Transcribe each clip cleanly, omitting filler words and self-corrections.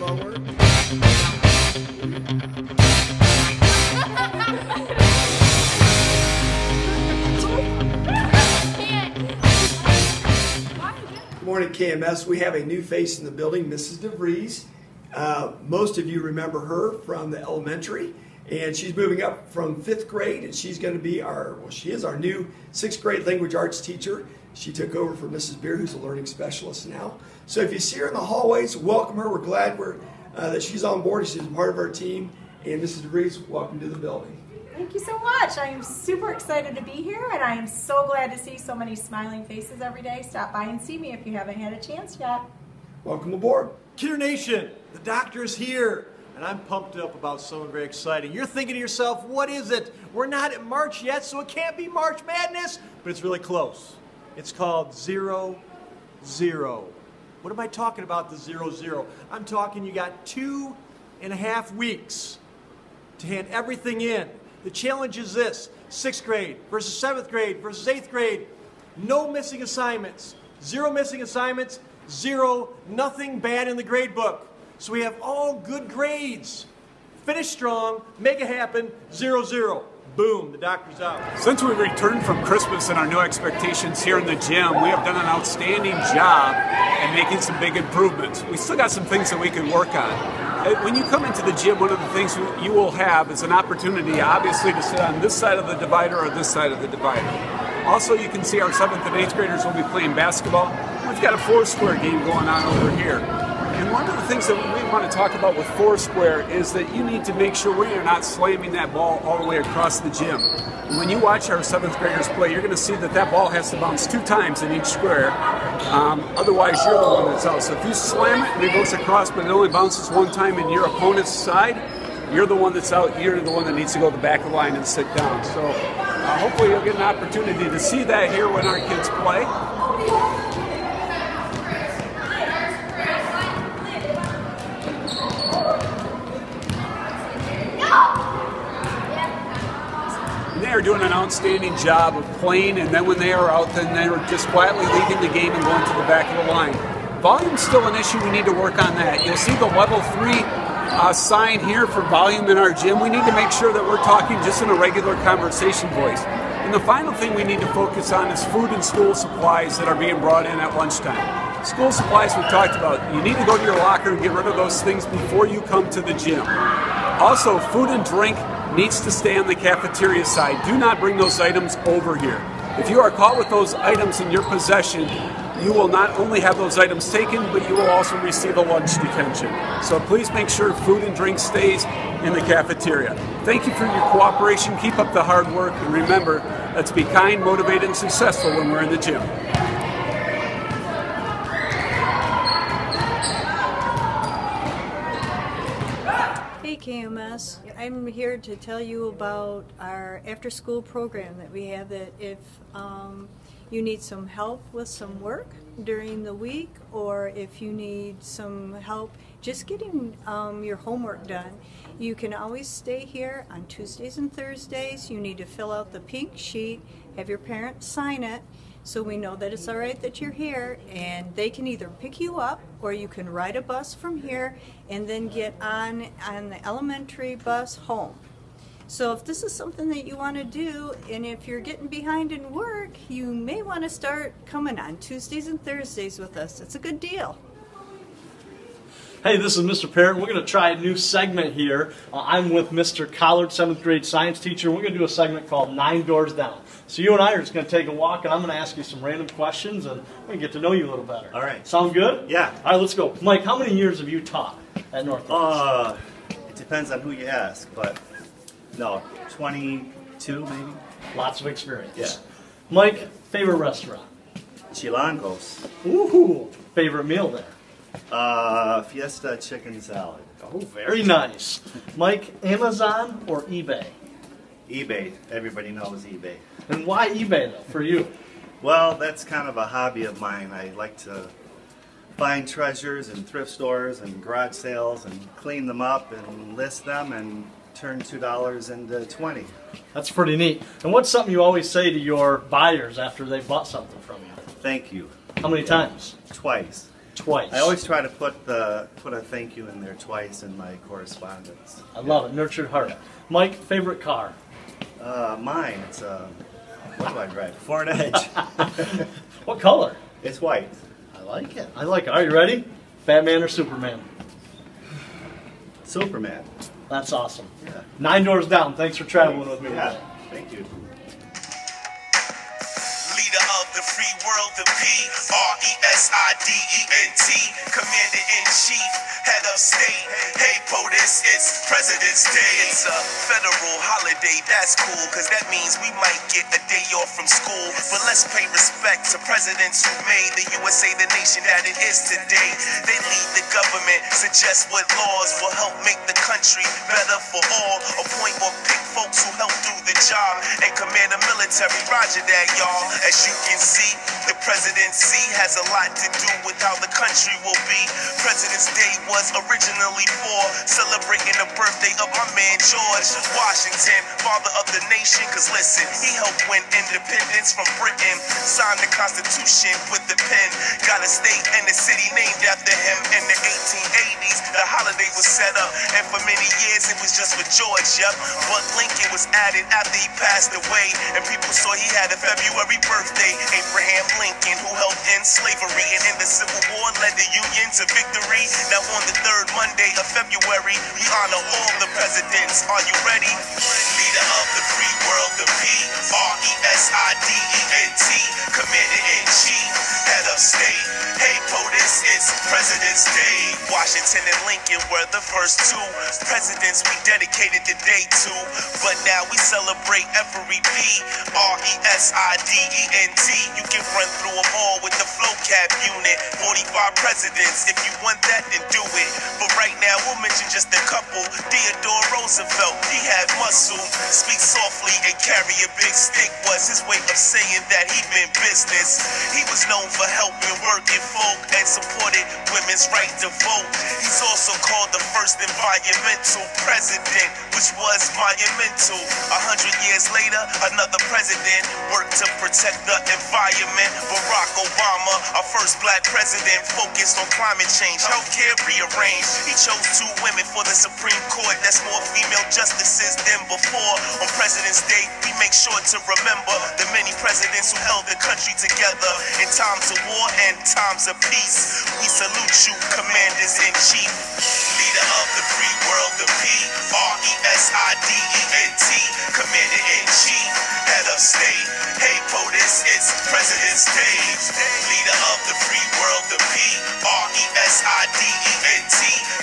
long word. Good morning, KMS. We have a new face in the building, Mrs. DeVries. Most of you remember her from the elementary, and she's moving up from 5th grade, and she's going to be she is our new 6th grade language arts teacher. She took over for Mrs. Beer, who's a learning specialist now. So if you see her in the hallways, welcome her. We're glad that she's on board. She's a part of our team. And Mrs. DeVries, welcome to the building. Thank you so much. I am super excited to be here, and I am so glad to see so many smiling faces every day. Stop by and see me if you haven't had a chance yet. Welcome aboard. Kidder Nation, the doctor is here, and I'm pumped up about something very exciting. You're thinking to yourself, what is it? We're not at March yet, so it can't be March Madness, but it's really close. It's called 0-0. What am I talking about, the 0-0? I'm talking you got 2.5 weeks to hand everything in. The challenge is this: 6th grade versus 7th grade versus 8th grade. No missing assignments. 0 missing assignments. 0, nothing bad in the grade book. So we have all good grades. Finish strong, make it happen, 0-0. Boom, the doctor's out. Since we returned from Christmas and our new expectations here in the gym, we have done an outstanding job at making some big improvements. We still got some things that we can work on. When you come into the gym, one of the things you will have is an opportunity, obviously, to sit on this side of the divider or this side of the divider. Also, you can see our 7th and 8th graders will be playing basketball. We've got a Foursquare game going on over here. And one of the things that we want to talk about with Foursquare is that you need to make sure we are not slamming that ball all the way across the gym. And when you watch our 7th graders play, you're going to see that that ball has to bounce 2 times in each square. Otherwise, you're the one that's out. So if you slam it and it goes across, but it only bounces 1 time in your opponent's side, you're the one that's out. You're the one that needs to go to the back of the line and sit down. So hopefully you'll get an opportunity to see that here when our kids play. They are doing an outstanding job of playing, and then when they are out, then they are just quietly leaving the game and going to the back of the line. Volume's still an issue. We need to work on that. You'll see the level 3 sign here for volume in our gym. We need to make sure that we're talking just in a regular conversation voice. And the final thing we need to focus on is food and school supplies that are being brought in at lunchtime. School supplies we've talked about. You need to go to your locker and get rid of those things before you come to the gym. Also, food and drink needs to stay on the cafeteria side. Do not bring those items over here. If you are caught with those items in your possession, you will not only have those items taken, but you will also receive a lunch detention. So please make sure food and drink stays in the cafeteria. Thank you for your cooperation. Keep up the hard work. And remember, let's be kind, motivated, and successful when we're in the gym. Hey KMS, I'm here to tell you about our after-school program that we have, that if you need some help with some work during the week, or if you need some help just getting your homework done, you can always stay here on Tuesdays and Thursdays. You need to fill out the pink sheet, have your parents sign it, so we know that it's all right that you're here, and they can either pick you up or you can ride a bus from here and then get on the elementary bus home. So if this is something that you want to do, and if you're getting behind in work, you may want to start coming on Tuesdays and Thursdays with us. It's a good deal. Hey, this is Mr. Parrott. We're going to try a new segment here. I'm with Mr. Collard, 7th grade science teacher. We're going to do a segment called 9 Doors Down. So you and I are just going to take a walk, and I'm going to ask you some random questions, and we're going to get to know you a little better. All right. Sound good? Yeah. All right, let's go. Mike, how many years have you taught at Northwest? It depends on who you ask, but no, 22 maybe. Lots of experience. Yeah. Mike, favorite restaurant? Chilangos. Ooh, favorite meal there? Fiesta chicken salad. Oh, very nice. Mike, Amazon or eBay? eBay. Everybody knows eBay. And why eBay, though, for you? Well, that's kind of a hobby of mine. I like to find treasures in thrift stores and garage sales and clean them up and list them and turn $2 into 20. That's pretty neat. And what's something you always say to your buyers after they bought something from you? Thank you. How many times? Twice. twice. I always try to put a thank you in there twice in my correspondence. I love it. Nurtured heart. Mike, favorite car? Mine, it's what do I drive? Ford Edge. What color? It's white. I like it. I like it. Are you ready? Batman or Superman? Superman. That's awesome. Yeah. 9 Doors Down. Thanks for traveling with me. Yeah. Thank you. Leader of the free world, the President, Commander-in-Chief, Head of State. Hey, POTUS, it's President's Day. It's a federal holiday, that's cool, cause that means we might get a day off from school. But let's pay respect to presidents who made the USA the nation that it is today. They lead the government, suggest what laws will help make the country better for all. Appoint or pick folks who help do the job and command the military. Roger that, y'all. As you can see, the presidency has a lot to do with how the country will be. President's Day was originally for celebrating the birthday of my man George Washington, father of the nation. Cause listen, he helped win independence from Britain, signed the Constitution with the pen, got a state and a city named after him. In the 1880s, the holiday was set up, and for many years it was just for George, yep. But Lincoln was added after he passed away, and people saw he had a February birthday. Abraham Lincoln, who helped end slavery and in the Civil War led the Union to victory. Now on the third Monday of February, we honor all the presidents. Are you ready? Leader of the free world, the President, Commander-in-Chief, Head of State. Hey, POTUS, it's President's Day. Washington and Lincoln were the first two presidents we dedicated the day to. But now we celebrate every President. You can run through them all with the flow cap unit. 45 presidents. If you want that, then do it. But right now, we'll mention just a couple. Theodore Roosevelt, he had muscle. Speak softly and carry a big stick was his way of saying that he meant business. He was known for helping working folk and supported women's right to vote. He's also called the first environmental president, which was monumental. 100 years later, another president worked to protect the environment. Barack Obama, our first black president, focused on climate change, healthcare rearranged. He chose 2 women for the Supreme Court. That's more female justices than before. On President's Day, we make sure to remember the many presidents who held the country together in times of war and times of peace. We salute you, Commanders-in-Chief. Leader of the free world, the President, Commander-in-Chief, Head of State. Hey, POTUS, it's President's Day. Leader of the free world, the President,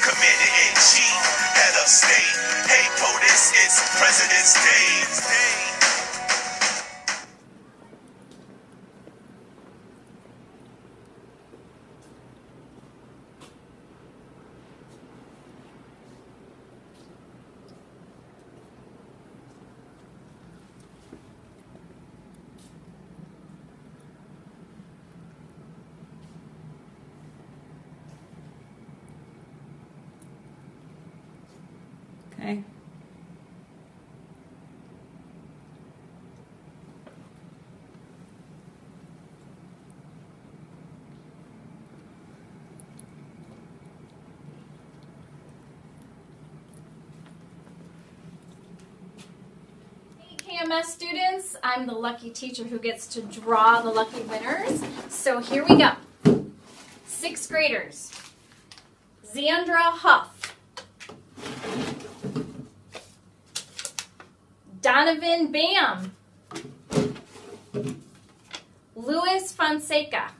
Commander-in-Chief, Head of State. Hey, POTUS, it's President's Day. Okay. KMS students, I'm the lucky teacher who gets to draw the lucky winners. So here we go. 6th graders. Zandra Huff. Donovan Bam. Louis Fonseca.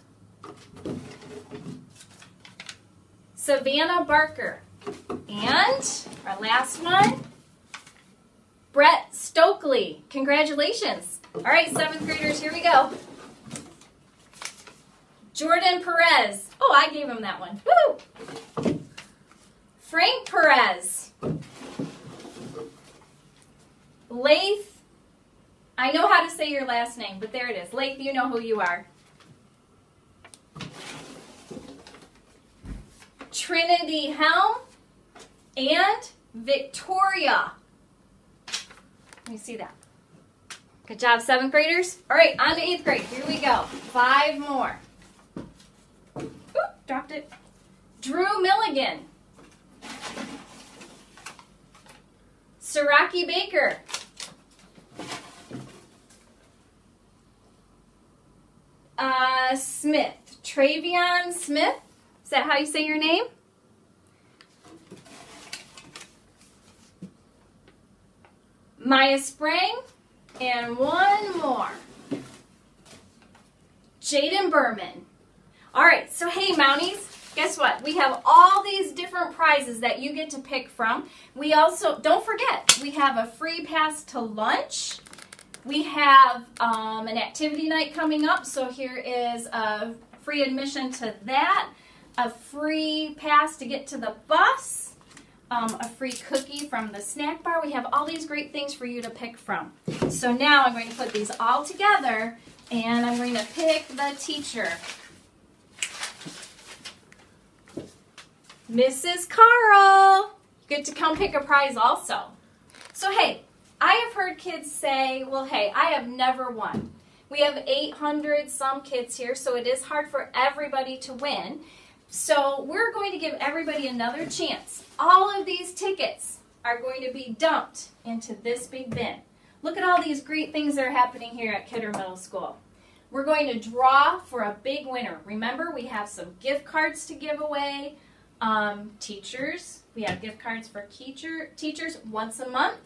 Savannah Barker. And our last one, Brett Stokely. Congratulations. All right, 7th graders, here we go. Jordan Perez. Oh, I gave him that one. Woo! Frank Perez. Lath. I know how to say your last name, but there it is. Lath, you know who you are. Trinity Helm and Victoria. Let me see that. Good job, 7th graders. All right, on to 8th grade. Here we go. 5 more. Oop. dropped it. Drew Milligan. Siraki Baker. Smith. Travion Smith. Is that how you say your name? Maya Sprang. And one more. Jaden Berman. All right, so hey, Mounties, guess what? We have all these different prizes that you get to pick from. We also, don't forget, we have a free pass to lunch. We have an activity night coming up, so here is a free admission to that, a free pass to get to the bus, a free cookie from the snack bar. We have all these great things for you to pick from. So now I'm going to put these all together, and I'm going to pick the teacher. Mrs. Carl, you get to come pick a prize also. So hey, I have heard kids say, well, hey, I have never won. We have 800 some kids here, so it is hard for everybody to win. So we're going to give everybody another chance. All of these tickets are going to be dumped into this big bin. Look at all these great things that are happening here at Kidder Middle School. We're going to draw for a big winner. Remember, we have some gift cards to give away. Teachers, we have gift cards for teachers once a month.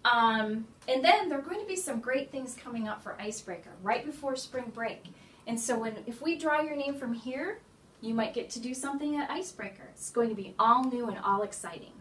And then there are going to be some great things coming up for Icebreaker right before spring break. And so if we draw your name from here, you might get to do something at Icebreaker. It's going to be all new and all exciting.